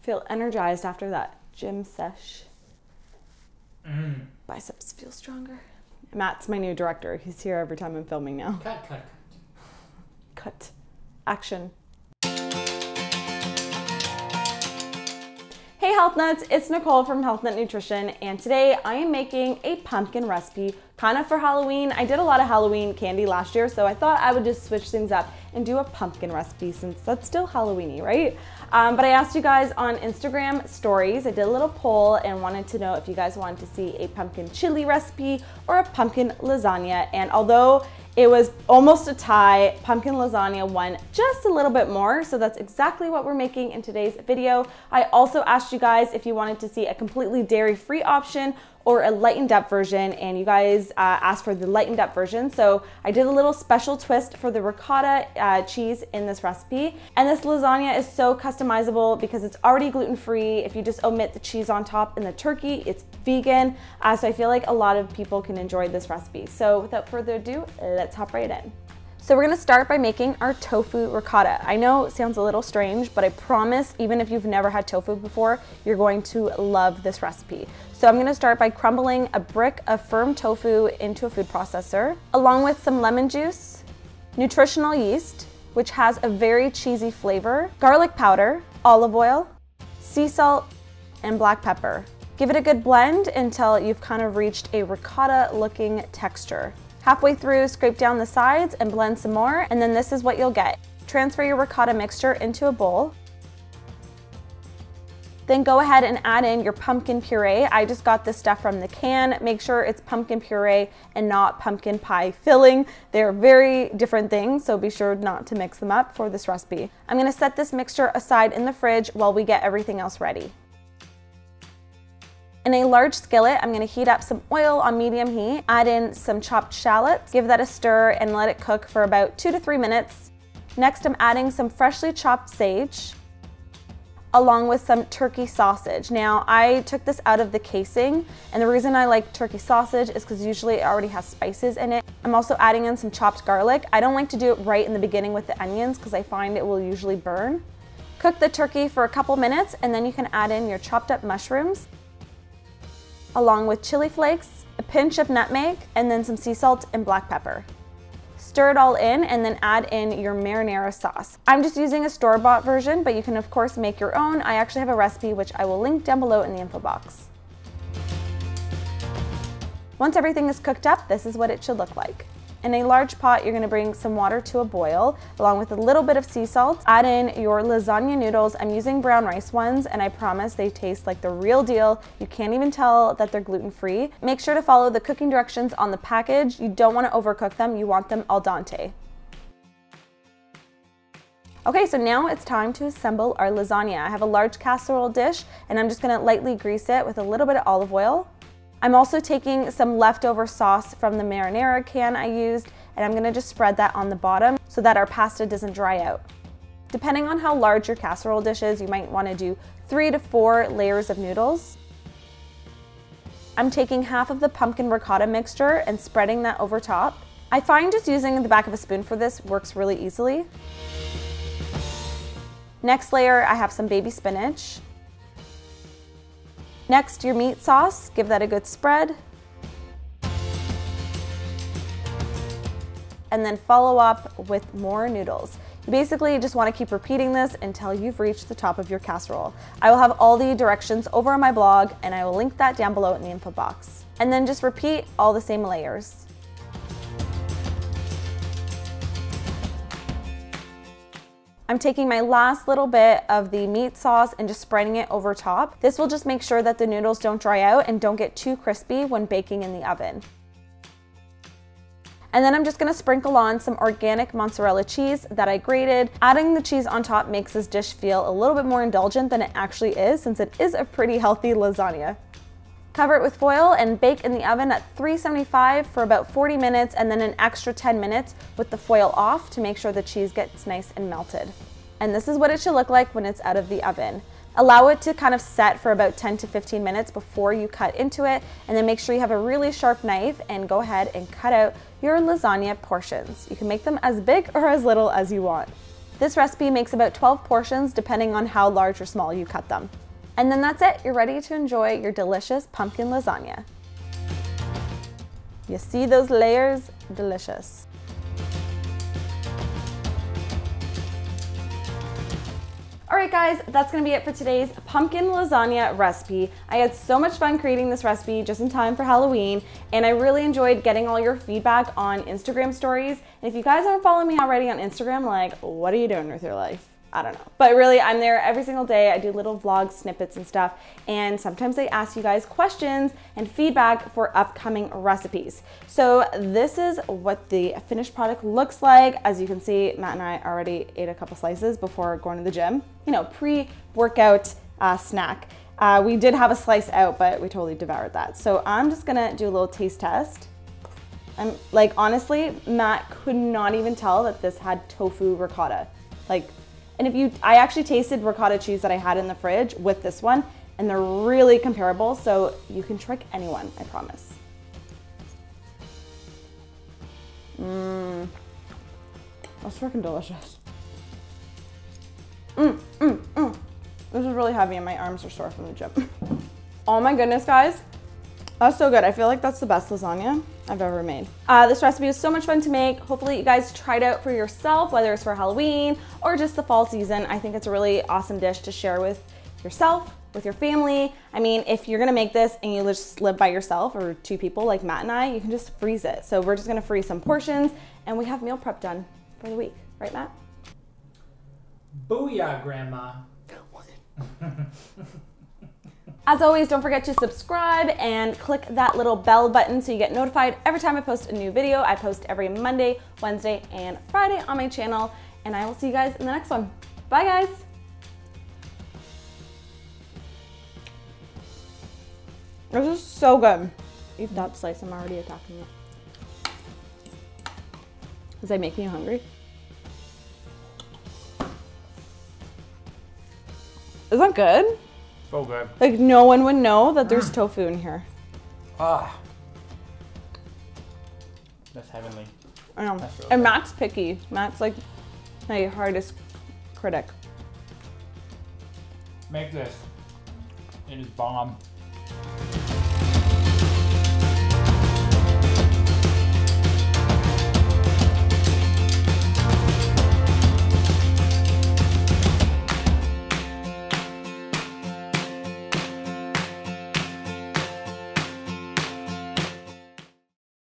Feel energized after that gym sesh. Biceps feel stronger. Matt's my new director. He's here every time I'm filming now. Cut. Action. Hey Health Nuts, it's Nicole from Health Nut Nutrition, and today I am making a pumpkin recipe kind of for Halloween. I did a lot of Halloween candy last year, so I thought I would just switch things up and do a pumpkin recipe since that's still Halloween-y, right? But I asked you guys on Instagram stories, I did a little poll and wanted to know if you guys wanted to see a pumpkin chili recipe or a pumpkin lasagna, and although it was almost a tie, pumpkin lasagna won just a little bit more, so that's exactly what we're making in today's video. I also asked you guys if you wanted to see a completely dairy-free option or a lightened up version, and you guys asked for the lightened up version. So I did a little special twist for the ricotta cheese in this recipe. And this lasagna is so customizable because it's already gluten-free. If you just omit the cheese on top and the turkey, it's vegan. So I feel like a lot of people can enjoy this recipe. So without further ado, let's hop right in. So we're gonna start by making our tofu ricotta. I know it sounds a little strange, but I promise, even if you've never had tofu before, you're going to love this recipe. So I'm gonna start by crumbling a brick of firm tofu into a food processor, along with some lemon juice, nutritional yeast, which has a very cheesy flavor, garlic powder, olive oil, sea salt, and black pepper. Give it a good blend until you've kind of reached a ricotta-looking texture. Halfway through, scrape down the sides and blend some more, and then this is what you'll get. Transfer your ricotta mixture into a bowl. Then go ahead and add in your pumpkin puree. I just got this stuff from the can. Make sure it's pumpkin puree and not pumpkin pie filling. They're very different things, so be sure not to mix them up for this recipe. I'm gonna set this mixture aside in the fridge while we get everything else ready. In a large skillet, I'm gonna heat up some oil on medium heat, add in some chopped shallots, give that a stir and let it cook for about 2 to 3 minutes. Next, I'm adding some freshly chopped sage, along with some turkey sausage. Now, I took this out of the casing, and the reason I like turkey sausage is because usually it already has spices in it. I'm also adding in some chopped garlic. I don't like to do it right in the beginning with the onions because I find it will usually burn. Cook the turkey for a couple minutes, and then you can add in your chopped up mushrooms, along with chili flakes, a pinch of nutmeg, and then some sea salt and black pepper. Stir it all in and then add in your marinara sauce. I'm just using a store-bought version, but you can of course make your own. I actually have a recipe which I will link down below in the info box. Once everything is cooked up, this is what it should look like. In a large pot, you're gonna bring some water to a boil, along with a little bit of sea salt. Add in your lasagna noodles. I'm using brown rice ones, and I promise they taste like the real deal. You can't even tell that they're gluten-free. Make sure to follow the cooking directions on the package. You don't wanna overcook them, you want them al dente. Okay, so now it's time to assemble our lasagna. I have a large casserole dish, and I'm just gonna lightly grease it with a little bit of olive oil. I'm also taking some leftover sauce from the marinara can I used, and I'm gonna just spread that on the bottom so that our pasta doesn't dry out. Depending on how large your casserole dish is, you might wanna do 3 to 4 layers of noodles. I'm taking half of the pumpkin ricotta mixture and spreading that over top. I find just using the back of a spoon for this works really easily. Next layer, I have some baby spinach. Next, your meat sauce, give that a good spread. And then follow up with more noodles. You basically just want to keep repeating this until you've reached the top of your casserole. I will have all the directions over on my blog, and I will link that down below in the info box. And then just repeat all the same layers. I'm taking my last little bit of the meat sauce and just spreading it over top. This will just make sure that the noodles don't dry out and don't get too crispy when baking in the oven. And then I'm just gonna sprinkle on some organic mozzarella cheese that I grated. Adding the cheese on top makes this dish feel a little bit more indulgent than it actually is, since it is a pretty healthy lasagna. Cover it with foil and bake in the oven at 375 for about 40 minutes, and then an extra 10 minutes with the foil off to make sure the cheese gets nice and melted. And this is what it should look like when it's out of the oven. Allow it to kind of set for about 10 to 15 minutes before you cut into it, and then make sure you have a really sharp knife and go ahead and cut out your lasagna portions. You can make them as big or as little as you want. This recipe makes about 12 portions depending on how large or small you cut them. And then that's it. You're ready to enjoy your delicious pumpkin lasagna. You see those layers? Delicious. All right guys, that's gonna be it for today's pumpkin lasagna recipe. I had so much fun creating this recipe just in time for Halloween, and I really enjoyed getting all your feedback on Instagram stories. And if you guys aren't following me already on Instagram, like, what are you doing with your life? I don't know. But really, I'm there every single day. I do little vlog snippets and stuff. And sometimes I ask you guys questions and feedback for upcoming recipes. So this is what the finished product looks like. As you can see, Matt and I already ate a couple slices before going to the gym. You know, pre-workout snack. We did have a slice out, but we totally devoured that. So I'm just gonna do a little taste test. I'm like, honestly, Matt could not even tell that this had tofu ricotta. Like, and I actually tasted ricotta cheese that I had in the fridge with this one, and they're really comparable, so you can trick anyone, I promise. That's freaking delicious. This is really heavy and my arms are sore from the gym. Oh my goodness, guys. That's so good. I feel like that's the best lasagna I've ever made. This recipe is so much fun to make. Hopefully you guys try it out for yourself, whether it's for Halloween or just the fall season. I think it's a really awesome dish to share with yourself, with your family. I mean, if you're gonna make this and you just live by yourself or two people like Matt and I, you can just freeze it. So we're just gonna freeze some portions and we have meal prep done for the week. Right, Matt? Booyah, Grandma. As always, don't forget to subscribe and click that little bell button so you get notified every time I post a new video. I post every Monday, Wednesday, and Friday on my channel, and I will see you guys in the next one. Bye, guys. This is so good. Eat that slice, I'm already attacking it. Is that making you hungry? Is that good? So good. Like, no one would know that there's tofu in here. Ah. That's heavenly. I know. That's really And good. Matt's picky. Matt's like my hardest critic. Make this. It is bomb.